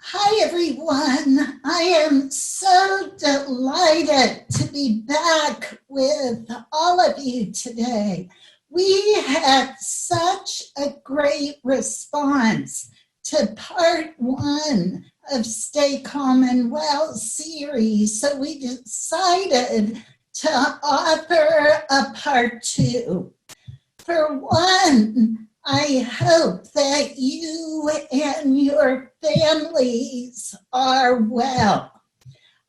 Hi, everyone. I am so delighted to be back with all of you today. We had such a great response to part one of Stay Calm and Well series, so we decided to offer a part two. For one, I hope that you and your families are well.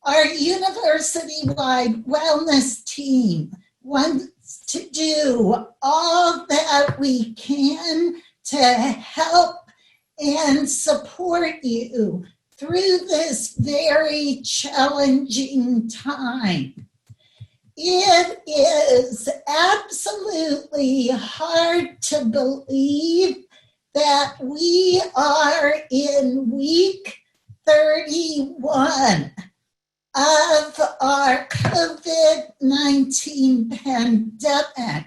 Our university-wide wellness team wants to do all that we can to help and support you through this very challenging time. It is absolutely hard to believe that we are in week 31 of our COVID-19 pandemic.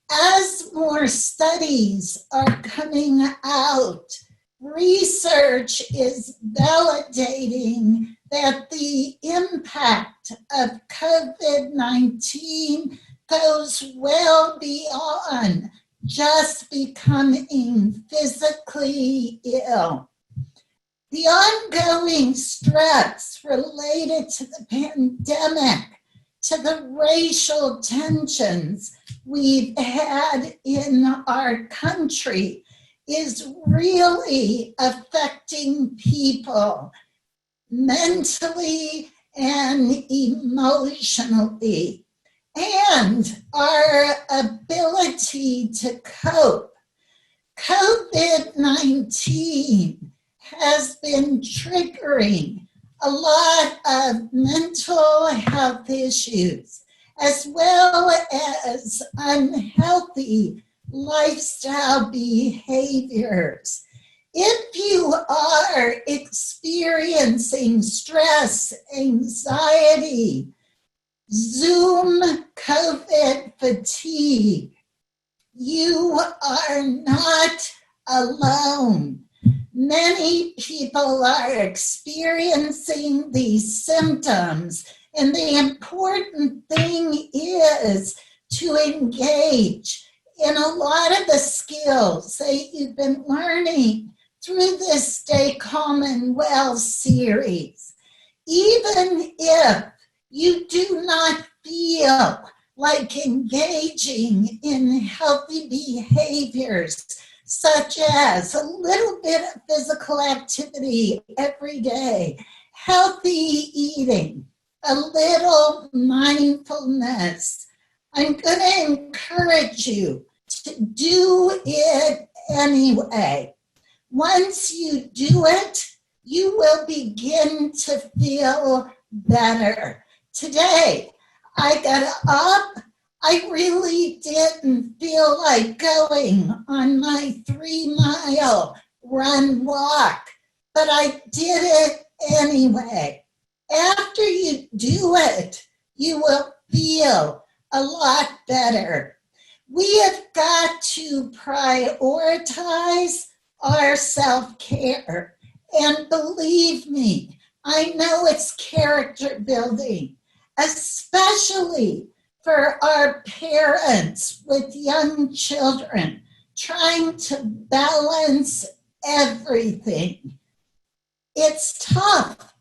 As more studies are coming out, research is validating that the impact of COVID-19 goes well beyond just becoming physically ill. The ongoing stress related to the pandemic, to the racial tensions we've had in our country, is really affecting people mentally and emotionally, and our ability to cope. COVID-19 has been triggering a lot of mental health issues, as well as unhealthy lifestyle behaviors. If you are experiencing stress, anxiety, Zoom COVID fatigue, you are not alone. Many people are experiencing these symptoms, and the important thing is to engage in a lot of the skills that you've been learning through this Stay Calm and Well series. Even if you do not feel like engaging in healthy behaviors, such as a little bit of physical activity every day, healthy eating, a little mindfulness, I'm going to encourage you to do it anyway. Once you do it, you will begin to feel better. Today, I got up. I really didn't feel like going on my 3-mile run walk, but I did it anyway. After you do it, you will feel a lot better. We have got to prioritize our self-care. And believe me, I know it's character building, especially for our parents with young children trying to balance everything. It's tough,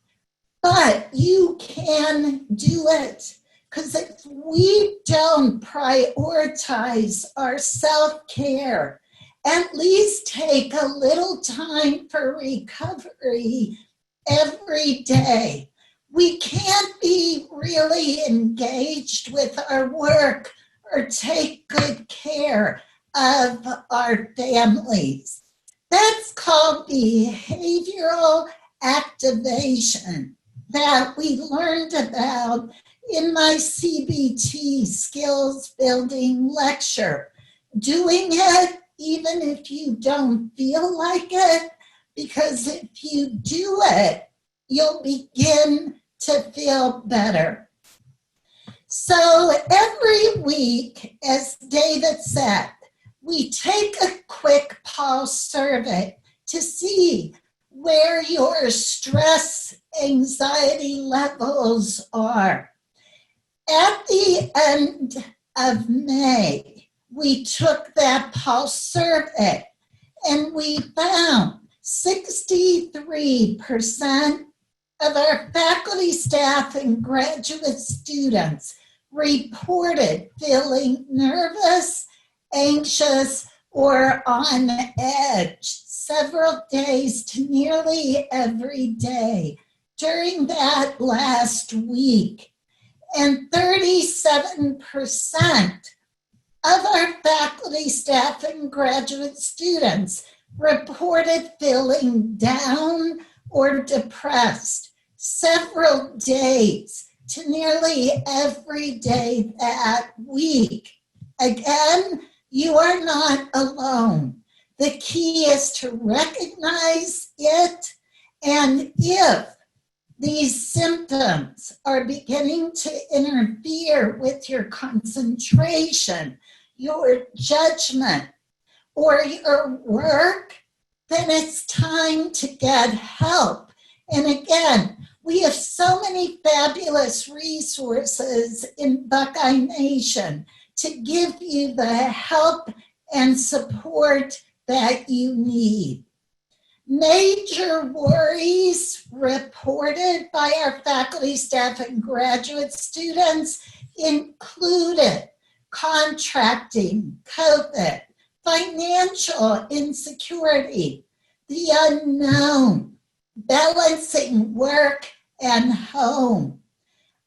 but you can do it. Because if we don't prioritize our self-care, at least take a little time for recovery every day, we can't be really engaged with our work or take good care of our families. That's called behavioral activation that we learned about in my CBT skills building lecture. Doing it even if you don't feel like it, because if you do it, you'll begin to feel better. So every week, as David said, we take a quick pulse survey to see where your stress, anxiety levels are. At the end of May, we took that pulse survey and we found 63% of our faculty, staff, and graduate students reported feeling nervous, anxious, or on edge several days to nearly every day during that last week. And 37% of our faculty, staff, and graduate students reported feeling down or depressed several days to nearly every day that week. Again, you are not alone. The key is to recognize it, and if these symptoms are beginning to interfere with your concentration, your judgment, or your work, then it's time to get help. And again, we have so many fabulous resources in Buckeye Nation to give you the help and support that you need. Major worries reported by our faculty, staff, and graduate students included contracting, COVID, financial insecurity, the unknown, balancing work and home.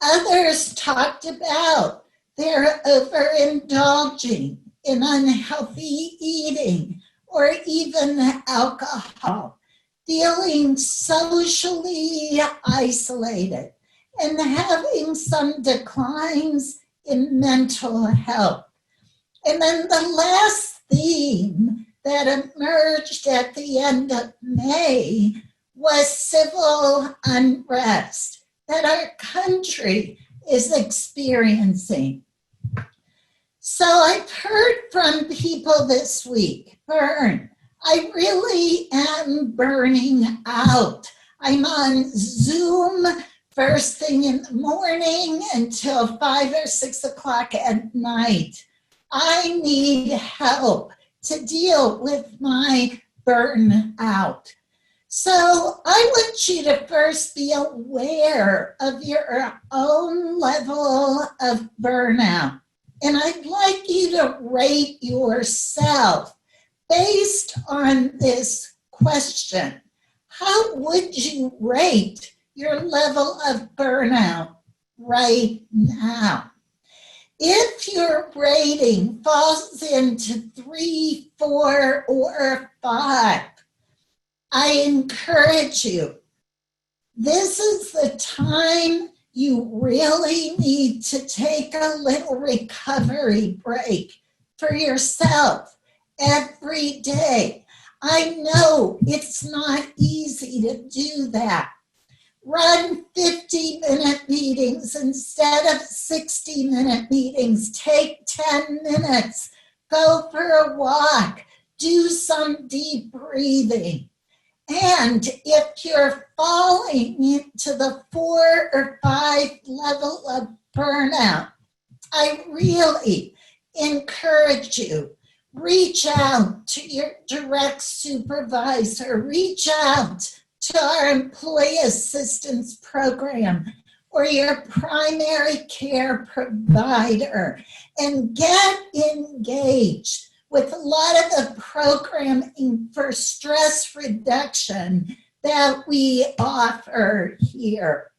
Others talked about their overindulging in unhealthy eating or even alcohol, feeling socially isolated, and having some declines in mental health. And then the last theme that emerged at the end of May was civil unrest that our country is experiencing. So I've heard from people this week, Bern, I really am burning out. I'm on Zoom first thing in the morning until 5 or 6 o'clock at night. I need help to deal with my burnout. So I want you to first be aware of your own level of burnout. And I'd like you to rate yourself based on this question. How would you rate your level of burnout right now? If your rating falls into 3, 4, or 5, I encourage you. This is the time you really need to take a little recovery break for yourself every day. I know it's not easy to do that. Run 50-minute meetings instead of 60-minute meetings. Take 10 minutes. Go for a walk. Do some deep breathing. And if you're falling into the 4 or 5 level of burnout, I really encourage you, reach out to your direct supervisor, reach out to our employee assistance program or your primary care provider and get engaged with a lot of the programming for stress reduction that we offer here.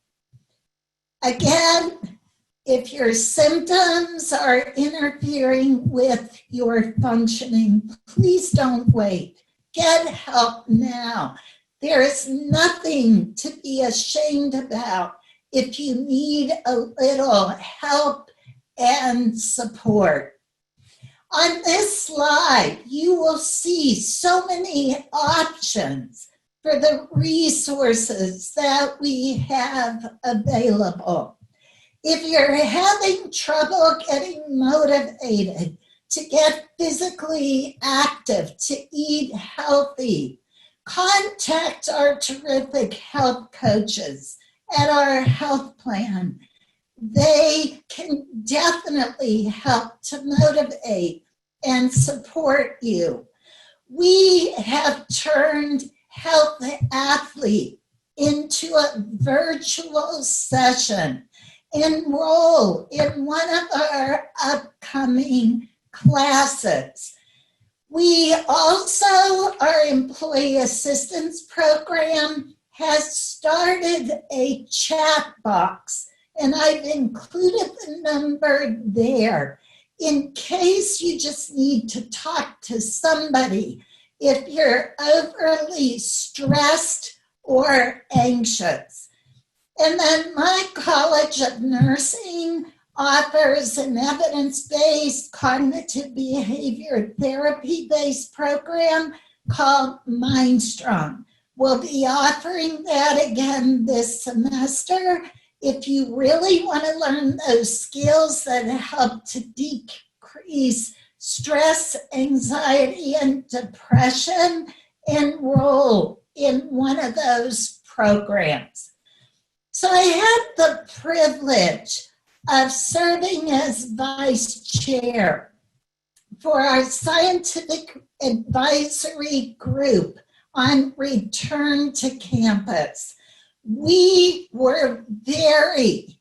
Again, if your symptoms are interfering with your functioning, please don't wait. Get help now. There is nothing to be ashamed about if you need a little help and support. On this slide, you will see so many options for the resources that we have available. If you're having trouble getting motivated to get physically active, to eat healthy, Contact our terrific health coaches at our health plan. They can definitely help to motivate and support you. We have turned Health Athlete into a virtual session. Enroll in one of our upcoming classes. We also, our employee assistance program has started a chat box, and I've included the number there in case you just need to talk to somebody if you're overly stressed or anxious. And then my College of Nursing offers an evidence-based cognitive behavior therapy-based program called Mindstrong. We'll be offering that again this semester. If you really want to learn those skills that help to decrease stress, anxiety, and depression, enroll in one of those programs. So I had the privilege of serving as vice chair for our scientific advisory group on return to campus. We were very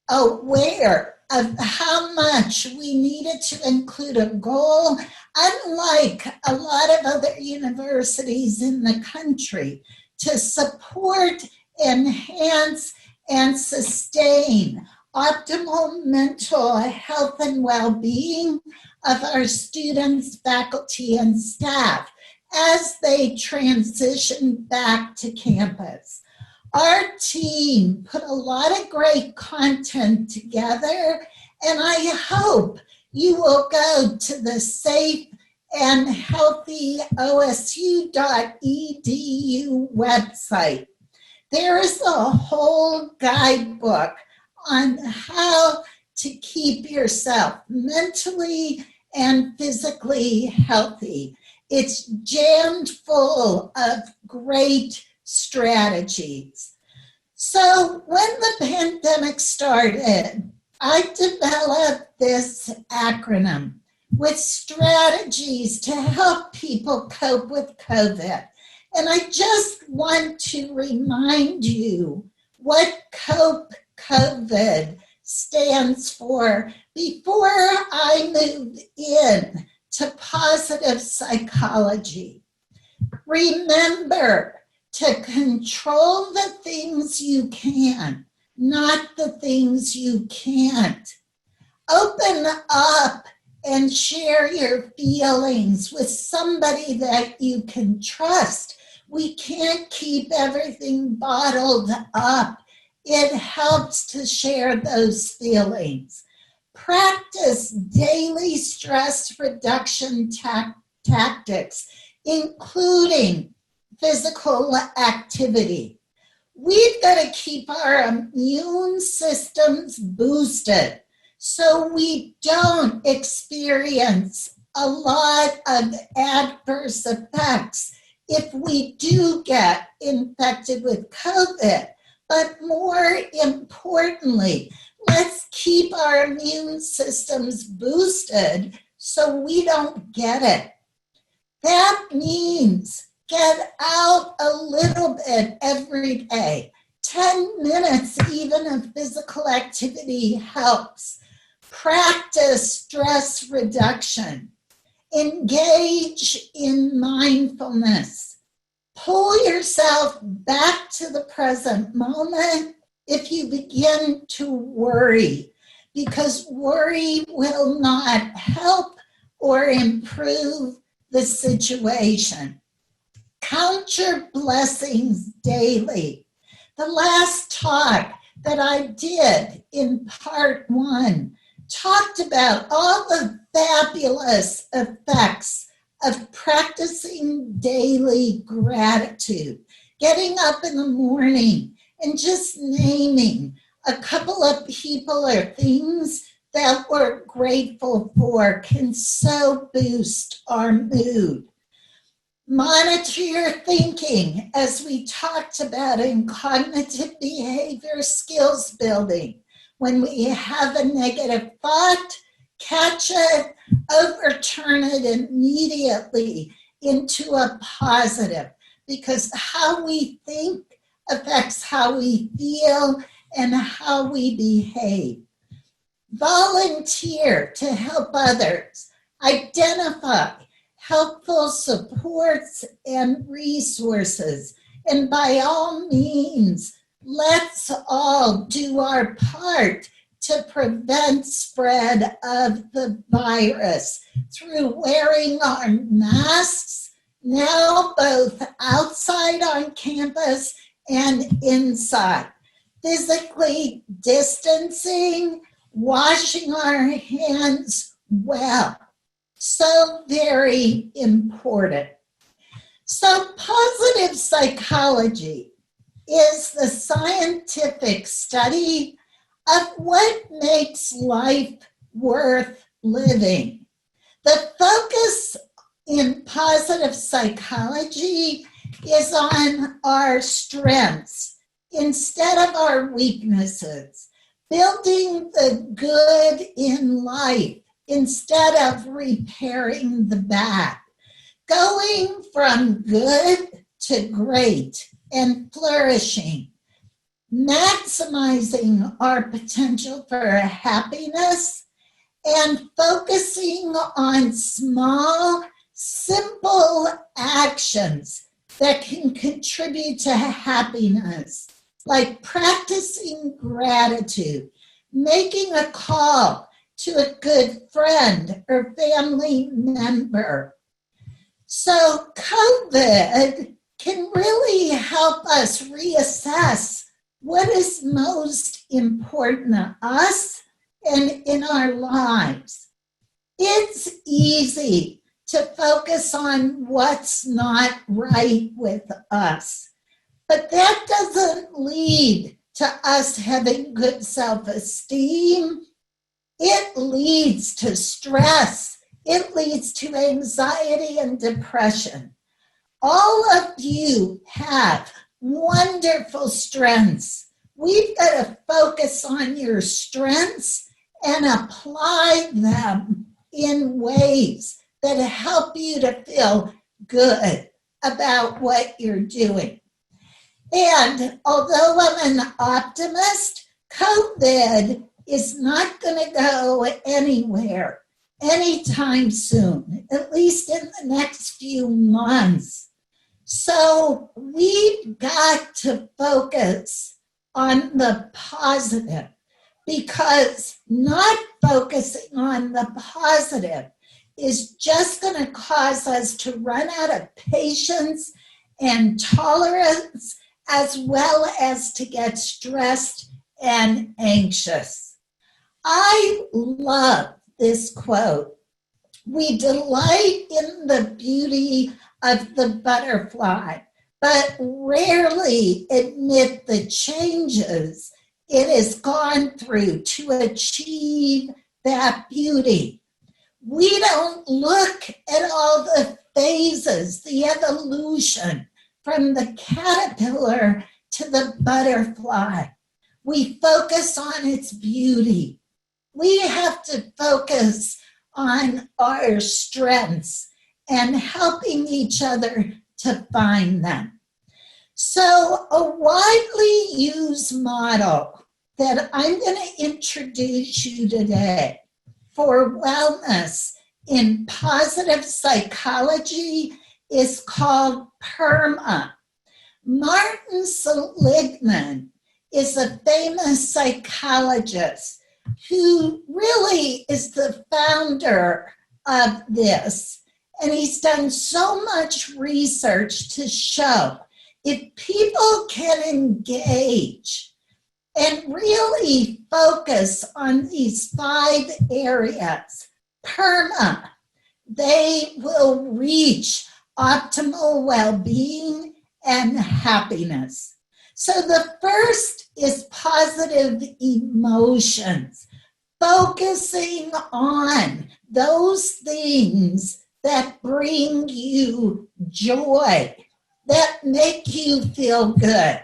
aware of how much we needed to include a goal, unlike a lot of other universities in the country, to support, enhance, and sustain optimal mental health and well-being of our students, faculty, and staff as they transition back to campus. Our team put a lot of great content together, and I hope you will go to the safe and healthy osu.edu website. There is a whole guidebook on how to keep yourself mentally and physically healthy. It's jammed full of great strategies. So when the pandemic started, I developed this acronym with strategies to help people cope with COVID. And I just want to remind you what COPE COVID stands for before I move in to positive psychology. Remember to control the things you can, not the things you can't. Open up and share your feelings with somebody that you can trust. We can't keep everything bottled up. It helps to share those feelings. Practice daily stress reduction tactics, including physical activity. We've got to keep our immune systems boosted so we don't experience a lot of adverse effects if we do get infected with COVID. But more importantly, let's keep our immune systems boosted so we don't get it. That means get out a little bit every day. 10 minutes even of physical activity helps. Practice stress reduction. Engage in mindfulness. Pull yourself back to the present moment if you begin to worry, because worry will not help or improve the situation. Count your blessings daily. The last talk that I did in part 1 talked about all the fabulous effects of practicing daily gratitude, getting up in the morning and just naming a couple of people or things that we're grateful for can so boost our mood. Monitor your thinking, as we talked about in cognitive behavior skills building. When we have a negative thought, catch it, overturn it immediately into a positive, because how we think affects how we feel and how we behave. Volunteer to help others. Identify helpful supports and resources. And by all means, let's all do our part to prevent spread of the virus through wearing our masks, now both outside on campus and inside. Physically distancing, washing our hands well. So very important. So positive psychology is the scientific study of what makes life worth living. The focus in positive psychology is on our strengths instead of our weaknesses, building the good in life instead of repairing the bad, going from good to great and flourishing, maximizing our potential for happiness, and focusing on small, simple actions that can contribute to happiness, like practicing gratitude, making a call to a good friend or family member. So COVID can really help us reassess what is most important to us and in our lives. It's easy to focus on what's not right with us, but that doesn't lead to us having good self-esteem. It leads to stress. It leads to anxiety and depression. All of you have wonderful strengths. We've got to focus on your strengths and apply them in ways that help you to feel good about what you're doing. And although I'm an optimist, COVID is not going to go anywhere anytime soon, at least in the next few months. So we've got to focus on the positive, because not focusing on the positive is just going to cause us to run out of patience and tolerance, as well as to get stressed and anxious. I love this quote. We delight in the beauty of the butterfly, but rarely admit the changes it has gone through to achieve that beauty. We don't look at all the phases, the evolution from the caterpillar to the butterfly. We focus on its beauty. We have to focus on our strengths and helping each other to find them. So a widely used model that I'm going to introduce you today for wellness in positive psychology is called PERMA. Martin Seligman is a famous psychologist who really is the founder of this. And he's done so much research to show if people can engage and really focus on these 5 areas, PERMA, they will reach optimal well-being and happiness. So the first is positive emotions, focusing on those things that bring you joy, that make you feel good.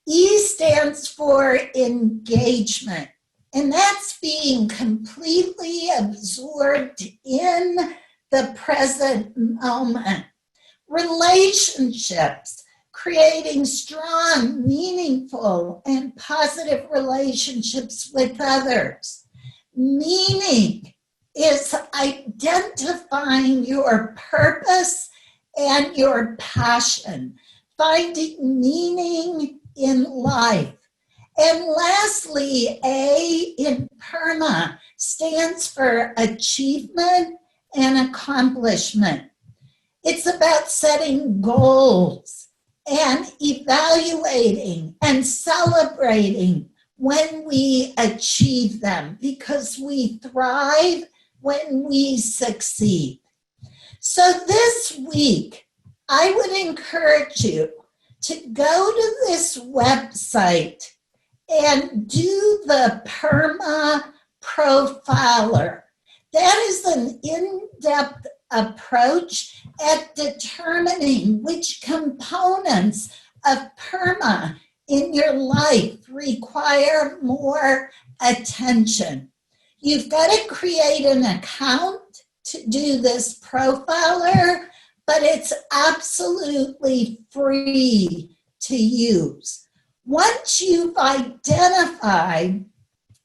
E stands for engagement, and that's being completely absorbed in the present moment. Relationships, creating strong, meaningful, and positive relationships with others. Meaning is identifying your purpose and your passion, finding meaning in life. And lastly, A in PERMA stands for achievement and accomplishment. It's about setting goals and evaluating and celebrating when we achieve them, because we thrive when we succeed. So this week, I would encourage you to go to this website and do the PERMA Profiler. That is an in-depth approach at determining which components of PERMA in your life require more attention. You've got to create an account to do this profiler, but it's absolutely free to use. Once you've identified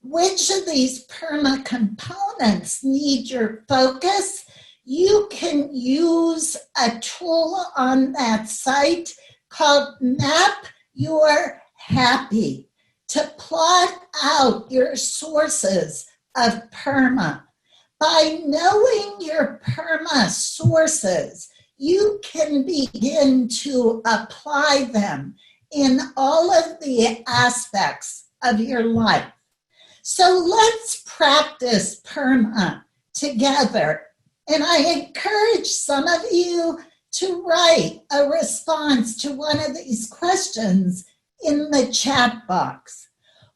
which of these PERMA components need your focus, you can use a tool on that site called Map Your Happy to plot out your sources of PERMA. By knowing your PERMA sources, you can begin to apply them in all of the aspects of your life. So let's practice PERMA together. And I encourage some of you to write a response to one of these questions in the chat box.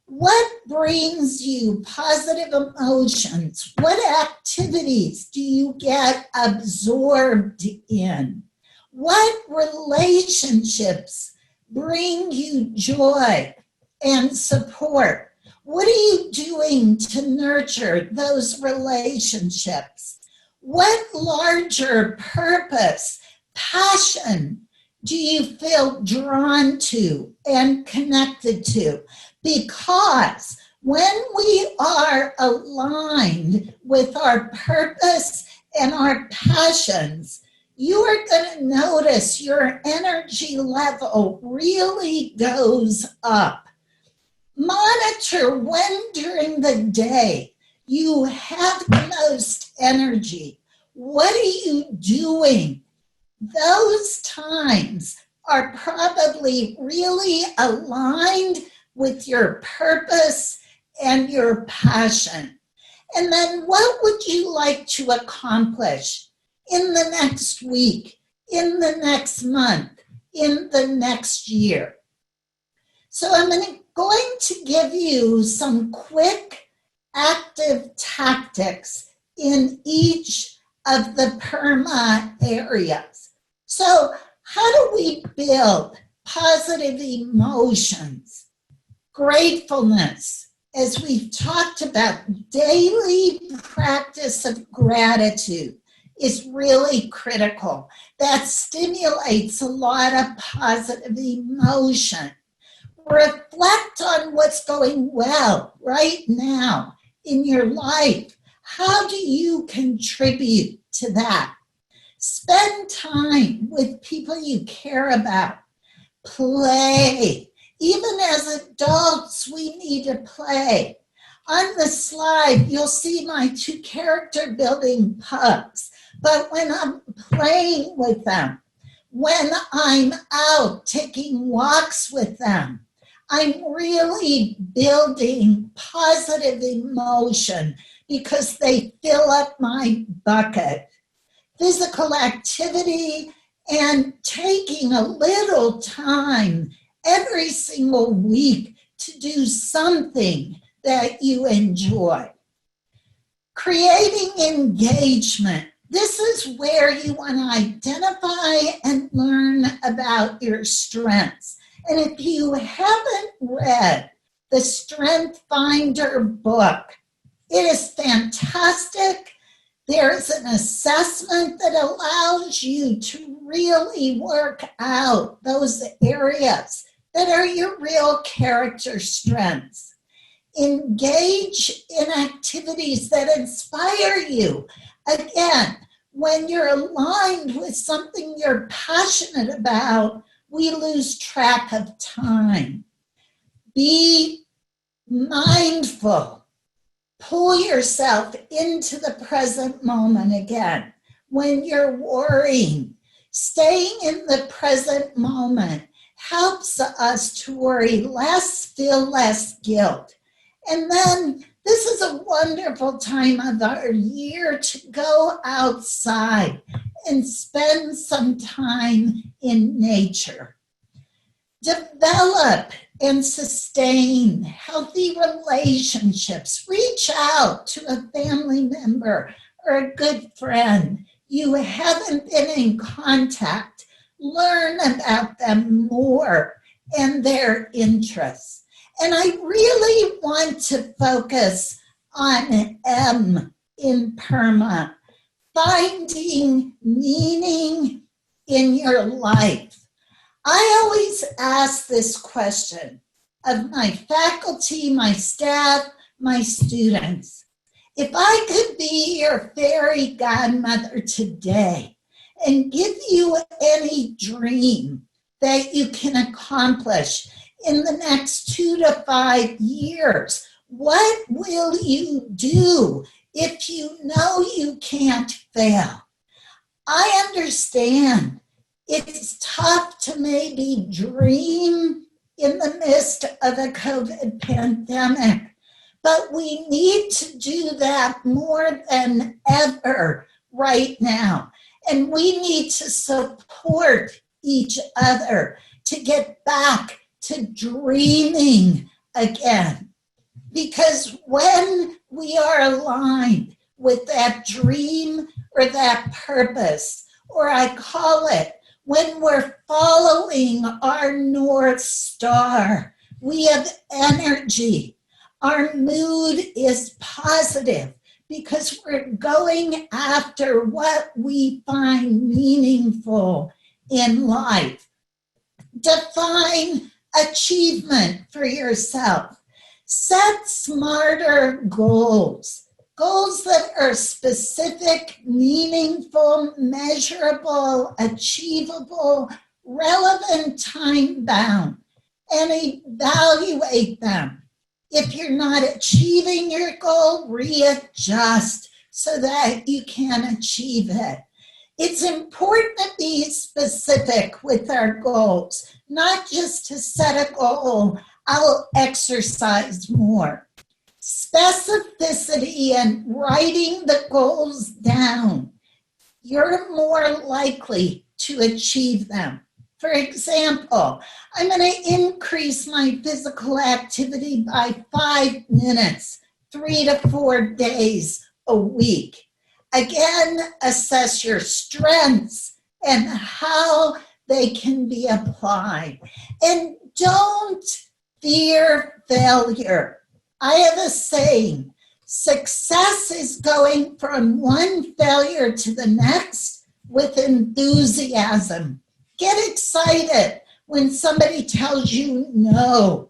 What brings you positive emotions? What activities do you get absorbed in? What relationships bring you joy and support? What are you doing to nurture those relationships? What larger purpose, passion do you feel drawn to and connected to? Because when we are aligned with our purpose and our passions, you are going to notice your energy level really goes up. Monitor when during the day you have the most energy. What are you doing? Those times are probably really aligned with your purpose and your passion. And then what would you like to accomplish in the next week, in the next month, in the next year? So I'm going to give you some quick active tactics in each of the PERMA areas. So how do we build positive emotions? Gratefulness, as we've talked about, daily practice of gratitude is really critical. That stimulates a lot of positive emotion. Reflect on what's going well right now in your life. How do you contribute to that? Spend time with people you care about. Play. Even as adults, we need to play. On the slide, you'll see my 2 character building pups. But when I'm playing with them, when I'm out taking walks with them, I'm really building positive emotion because they fill up my bucket. Physical activity and taking a little time every single week to do something that you enjoy. Creating engagement. This is where you want to identify and learn about your strengths. And if you haven't read the Strength Finder book, it is fantastic. There's an assessment that allows you to really work out those areas that are your real character strengths. Engage in activities that inspire you. Again, when you're aligned with something you're passionate about, we lose track of time. Be mindful. Pull yourself into the present moment again. When you're worrying, staying in the present moment helps us to worry less, feel less guilt. And then this is a wonderful time of our year to go outside and spend some time in nature. Develop and sustain healthy relationships. Reach out to a family member or a good friend you haven't been in contact. Learn about them more and their interests. And I really want to focus on M in PERMA, finding meaning in your life. I always ask this question of my faculty, my staff, my students. If I could be your fairy godmother today and give you any dream that you can accomplish in the next 2 to 5 years, what will you do if you know you can't fail? I understand it's tough to maybe dream in the midst of a COVID pandemic, but we need to do that more than ever right now. And we need to support each other to get back to dreaming again. Because when we are aligned with that dream or that purpose, or I call it, when we're following our North Star, we have energy. Our mood is positive because we're going after what we find meaningful in life. Define achievement for yourself. Set smarter goals. Goals that are specific, meaningful, measurable, achievable, relevant, time-bound, and evaluate them. If you're not achieving your goal, readjust so that you can achieve it. It's important to be specific with our goals, not just to set a goal, I'll exercise more. Specificity and writing the goals down, you're more likely to achieve them. For example, I'm going to increase my physical activity by 5 minutes, 3 to 4 days a week. Again, assess your strengths and how they can be applied. And don't fear failure. I have a saying, success is going from one failure to the next with enthusiasm. Get excited when somebody tells you no.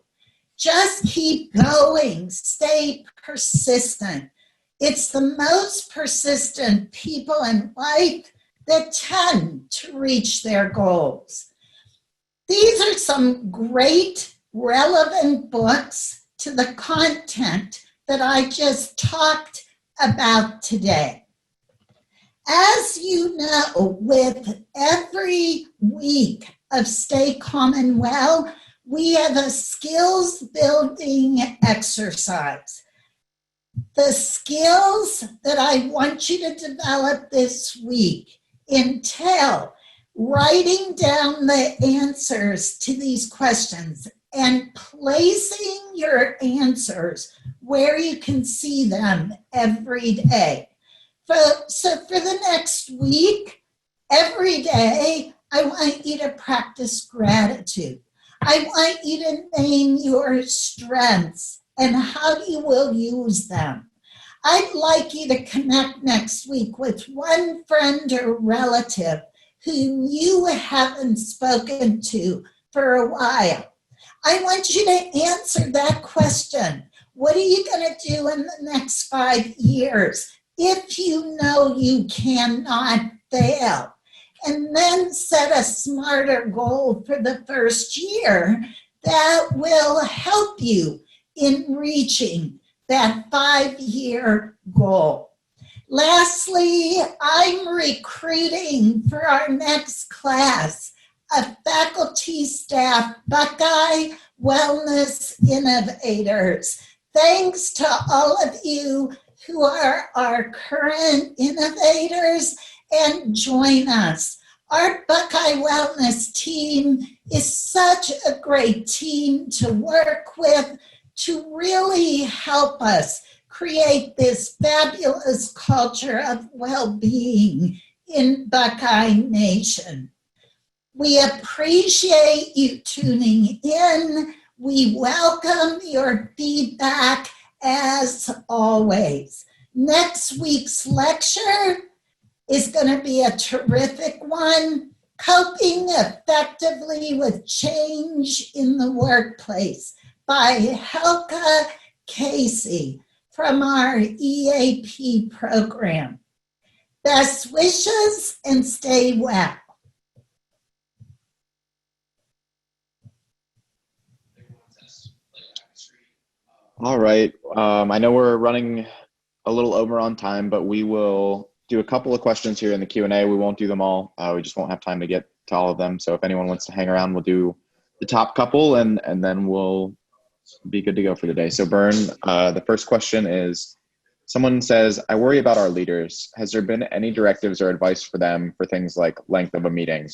Just keep going. Stay persistent. It's the most persistent people in life that tend to reach their goals. These are some great, relevant books to the content that I just talked about today. As you know, with every week of Stay Calm and Well, we have a skills building exercise. The skills that I want you to develop this week entail writing down the answers to these questions and placing your answers where you can see them every day. So for the next week, every day, I want you to practice gratitude. I want you to name your strengths and how you will use them. I'd like you to connect next week with one friend or relative whom you haven't spoken to for a while. I want you to answer that question. What are you going to do in the next 5 years if you know you cannot fail? And then set a smarter goal for the first year that will help you in reaching that 5-year goal. Lastly, I'm recruiting for our next class a faculty staff Buckeye Wellness Innovators. Thanks to all of you who are our current innovators, and join us. Our Buckeye Wellness team is such a great team to work with to really help us create this fabulous culture of well-being in Buckeye Nation. We appreciate you tuning in. We welcome your feedback as always. Next week's lecture is going to be a terrific one, Coping Effectively with Change in the Workplace by Helga Casey from our EAP program. Best wishes and stay well. All right. I know we're running a little over on time, but we will do a couple of questions here in the Q&A. We won't do them all. We just won't have time to get to all of them. So if anyone wants to hang around, we'll do the top couple and then we'll be good to go for the day. So Bern, the first question is, someone says, I worry about our leaders. Has there been any directives or advice for them for things like length of a meeting?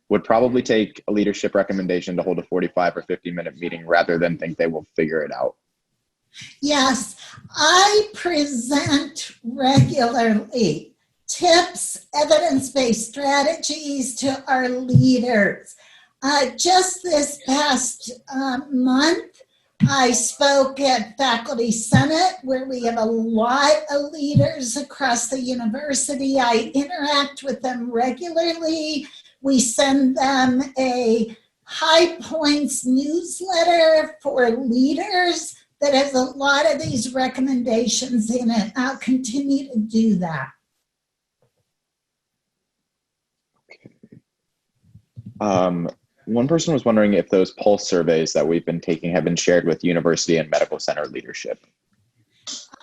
Would probably take a leadership recommendation to hold a 45 or 50-minute meeting rather than think they will figure it out. Yes, I present regularly tips, evidence-based strategies to our leaders. Just this past month, I spoke at Faculty Senate, where we have a lot of leaders across the university. I interact with them regularly. We send them a High Points newsletter for leaders that has a lot of these recommendations in it. I'll continue to do that. One person was wondering if those pulse surveys that we've been taking have been shared with university and medical center leadership.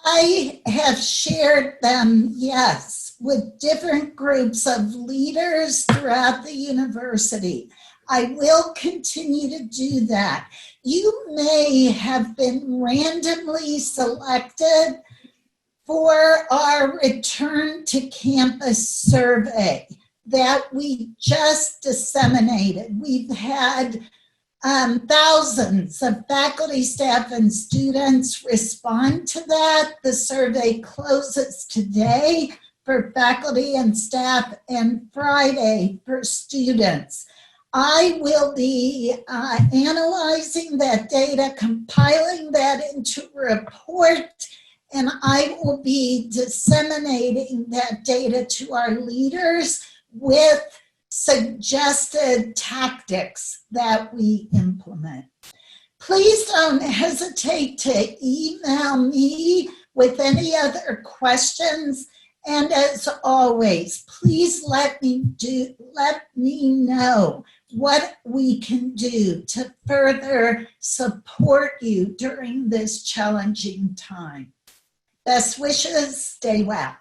I have shared them, yes, with different groups of leaders throughout the university. I will continue to do that. You may have been randomly selected for our return to campus survey that we just disseminated. We've had thousands of faculty, staff, and students respond to that. The survey closes today for faculty and staff and Friday for students. I will be analyzing that data, compiling that into a report, and I will be disseminating that data to our leaders with suggested tactics that we implement. Please don't hesitate to email me with any other questions. And as always, please let me know what we can do to further support you during this challenging time. Best wishes, stay well.